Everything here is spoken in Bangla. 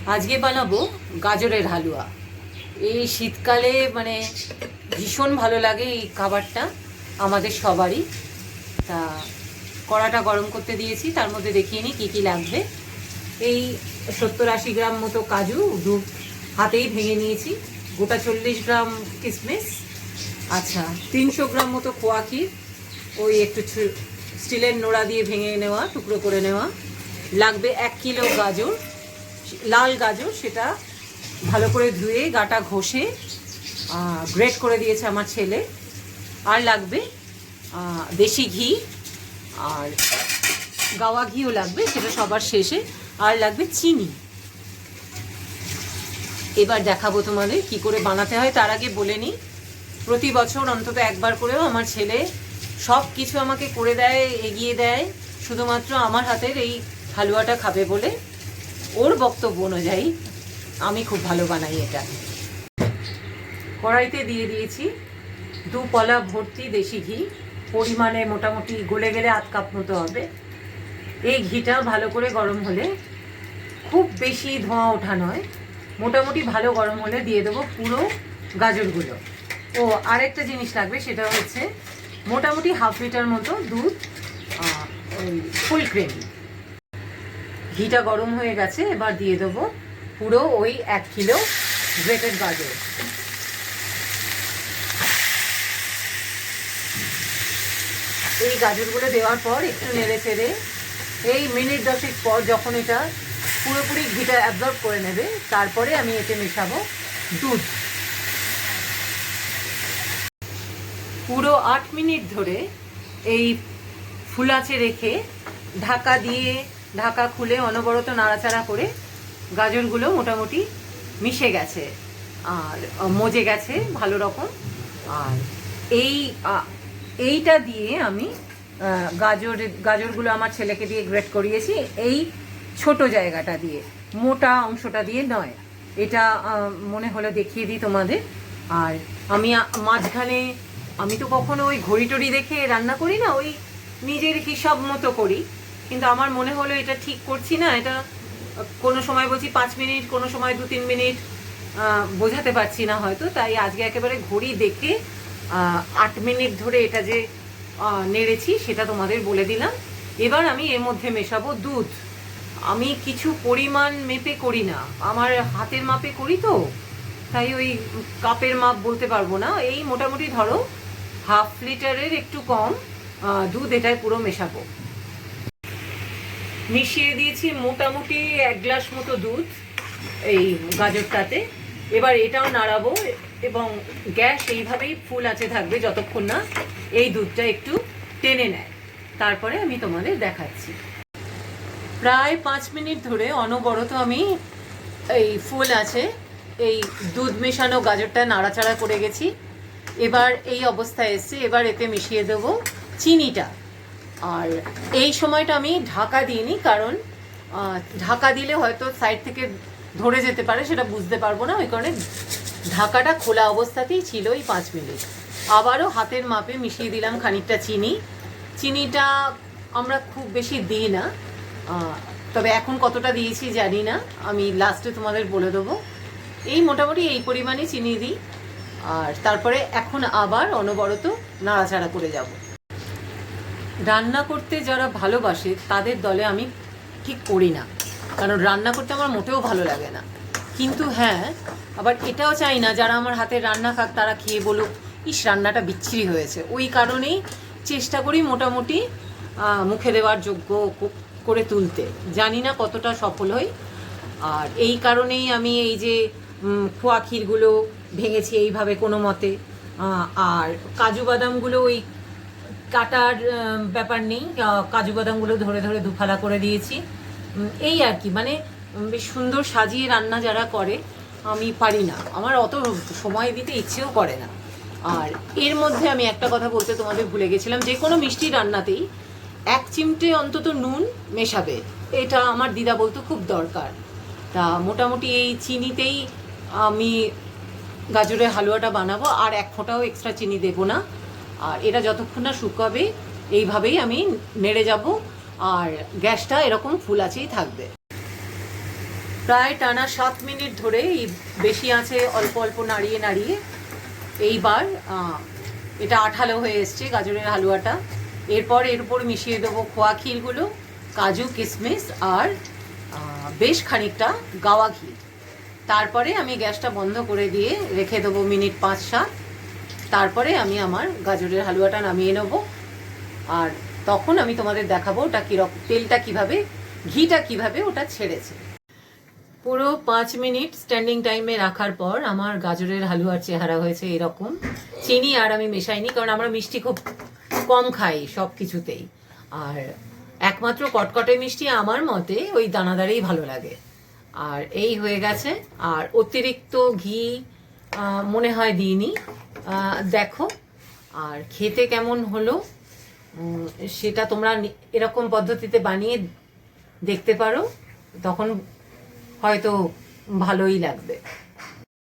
আজকে বানাবো গাজরের হালুয়া। এই শীতকালে মানে ভীষণ ভালো লাগে এই খাবারটা আমাদের সবারই। তা কড়াটা গরম করতে দিয়েছি, তার মধ্যে দেখিয়ে নিই কী কী লাগবে। এই 70-80 গ্রাম মতো কাজু হাতেই ভেঙে নিয়েছি, গোটা 40 গ্রাম কিশমিশ, আচ্ছা 300 গ্রাম মতো খোয়া ক্ষীর, ওই একটু স্টিলের নোড়া দিয়ে ভেঙে নেওয়া, টুকরো করে নেওয়া। লাগবে 1 কিলো গাজর, লাল গাজর, সেটা ভালো করে ধুয়ে গাটা ঘষে গ্রেট করে দিয়েছে আমার ছেলে। আর লাগবে দেশি ঘি, আর গাওয়া ঘিও লাগবে, সেটা সবার শেষে। আর লাগবে চিনি। এবার দেখাবো তোমাদের কি করে বানাতে হয়। তার আগে বলে নিই, প্রতি বছর অন্তত একবার করেও আমার ছেলে সব কিছু আমাকে করে দেয়, এগিয়ে দেয়, শুধুমাত্র আমার হাতের এই হালুয়াটা খাবে বলে। ওর বক্তব্য অনুযায়ী আমি খুব ভালো বানাই এটা। কড়াইতে দিয়ে দিয়েছি 2 পলা ভর্তি দেশি ঘি, পরিমাণে মোটামুটি গলে গেলে 1/2 কাপ মতো হবে। এই ঘিটা ভালো করে গরম হলে, খুব বেশি ধোঁয়া ওঠা নয়, মোটামুটি ভালো গরম হলে দিয়ে দেবো পুরো গাজরগুলো। ও আরেকটা জিনিস লাগবে, সেটা হচ্ছে মোটামুটি 1/2 লিটার মতো দুধ, ওই ফুল ক্রিম। ঘিটা গরম হয়ে গেছে, এবার দিয়ে দেবো পুরো ওই 1 কিলো গ্রেটেড গাজর। এই গাজরগুলো দেওয়ার পর একটু নেড়ে চেড়ে এই মিনিট 10 পর যখন এটা পুরোপুরি ঘিটা অ্যাবজর্ব করে নেবে, তারপরে আমি এতে মেশাবো দুধ। পুরো 8 মিনিট ধরে এই ফুলাচে রেখে ঢাকা দিয়ে, ঢাকা খুলে অনবরত নাড়াচাড়া করে গাজরগুলো মোটামুটি মিশে গেছে আর মজে গেছে ভালো রকম। আর এইটা দিয়ে আমি গাজরগুলো আমার ছেলেকে দিয়ে গ্রেট করিয়েছি, এই ছোট জায়গাটা দিয়ে, মোটা অংশটা দিয়ে নয়। এটা মনে হলে দেখিয়ে দিই তোমাদের। আর আমি মাঝখানে, আমি তো কখনো ওই ঘড়ি টড়ি দেখে রান্না করি না, ওই নিজের হিসাব মতো করি, কিন্তু আমার মনে হলো এটা ঠিক করছি না। এটা কোনো সময় বলছি 5 মিনিট, কোনো সময় 2-3 মিনিট, বোঝাতে পারছি না হয়তো, তাই আজকে একেবারে ঘড়ি দেখে 8 মিনিট ধরে এটা যে নেড়েছি সেটা তোমাদের বলে দিলাম। এবার আমি এর মধ্যে মেশাবো দুধ। আমি কিছু পরিমাণ মেপে করি না, আমার হাতের মাপে করি তো, তাই ওই কাপের মাপ বলতে পারবো না। এই মোটামুটি ধরো 1/2 লিটারের একটু কম দুধ এটাই পুরো মেশাবো। মিশিয়ে দিয়েছি মোটামুটি 1 গ্লাস মতো দুধ এই গাজরটাতে। এবার এটাও নাড়াবো এবং গ্যাস এইভাবেই ফুল আছে থাকবে যতক্ষণ না এই দুধটা একটু টেনে নেয়। তারপরে আমি তোমাদের দেখাচ্ছি। প্রায় 5 মিনিট ধরে অনবরত আমি এই ফুল আছে এই দুধ মেশানো গাজরটা নাড়াচাড়া করে গেছি। এবার এই অবস্থায় এসছে, এবার এতে মিশিয়ে দেবো চিনিটা। আর এই সময়টা আমি ঢাকা দিইনি, কারণ ঢাকা দিলে হয়তো সাইড থেকে ধরে যেতে পারে, সেটা বুঝতে পারবো না, ওই কারণে ঢাকাটা খোলা অবস্থাতেই ছিল এই 5 মিনিট। আবারও হাতের মাপে মিশিয়ে দিলাম খানিকটা চিনি। চিনিটা আমরা খুব বেশি দিই না, তবে এখন কতটা দিয়েছি জানি না, আমি লাস্টে তোমাদের বলে দেবো। এই মোটামুটি এই পরিমাণে চিনি দিই। আর তারপরে এখন আবার অনবরত নাড়াচাড়া করে যাব। রান্না করতে যারা ভালোবাসে তাদের দলে আমি ঠিক করি না, কারণ রান্না করতে আমার মোটেও ভালো লাগে না। কিন্তু হ্যাঁ, আবার এটাও চাই না যারা আমার হাতের রান্না খাক তারা খেয়ে বলুক ইস রান্নাটা বিচ্ছিরি হয়েছে। ওই কারণেই চেষ্টা করি মোটামুটি মুখে দেওয়ার যোগ্য করে তুলতে। জানি না কতটা সফল হই। আর এই কারণেই আমি এই যে খোয়া ক্ষীরগুলো ভেঙেছি এইভাবে কোনো মতে, আর কাজু বাদামগুলো ওই কাটার ব্যাপার নেই, কাজু বাদামগুলো ধরে ধরে দুফালা করে দিয়েছি। এই আর কি, মানে বেশ সুন্দর সাজিয়ে রান্না যারা করে, আমি পারি না, আমার অত সময় দিতে ইচ্ছেও করে না। আর এর মধ্যে আমি একটা কথা বলতে তোমাদের ভুলে গেছিলাম, যে কোনো মিষ্টি রান্নাতেই 1 চিমটে অন্তত নুন মেশাবে, এটা আমার দিদা বলতো খুব দরকার। তা মোটামুটি এই চিনিতেই আমি গাজরের হালুয়াটা বানাবো, আর 1 ফোঁটাও এক্সট্রা চিনি দেবো না। আর এটা যতক্ষণ না শুকাবে এইভাবেই আমি নেড়ে যাব, আর গ্যাসটা এরকম ফুল আছেই থাকবে। প্রায় টানা 7 মিনিট ধরে এই বেশি আঁচে অল্প অল্প নাড়িয়ে নাড়িয়ে এইবার এটা আঠালো হয়ে এসছে গাজরের হালুয়াটা। এরপর এর উপর মিশিয়ে দেবো খোয়া ক্ষীরগুলো, কাজু কিশমিশ আর বেশ খানিকটা গাওয়া ঘি। তারপরে আমি গ্যাসটা বন্ধ করে দিয়ে রেখে দেবো মিনিট 5-7। তারপরে আমি আমার গাজরের হালুয়াটা নামিয়ে নেবো, আর তখন আমি তোমাদের দেখাবো ওটা কীরকম, তেলটা কিভাবে, ঘিটা কিভাবে ওটা ছেড়েছে। পুরো 5 মিনিট স্ট্যান্ডিং টাইমে রাখার পর আমার গাজরের হালুয়ার চেহারা হয়েছে এরকম। চিনি আর আমি মেশাইনি, কারণ আমরা মিষ্টি খুব কম খাই সব কিছুতেই, আর একমাত্র কটকটে মিষ্টি আমার মতে ওই দানাদারেই ভালো লাগে। আর এই হয়ে গেছে, আর অতিরিক্ত ঘি মনে হয় দিইনি। দেখো আর খেতে কেমন হলো সেটা তোমরা এরকম পদ্ধতিতে বানিয়ে দেখতে পারো, তখন হয়তো ভালোই লাগবে।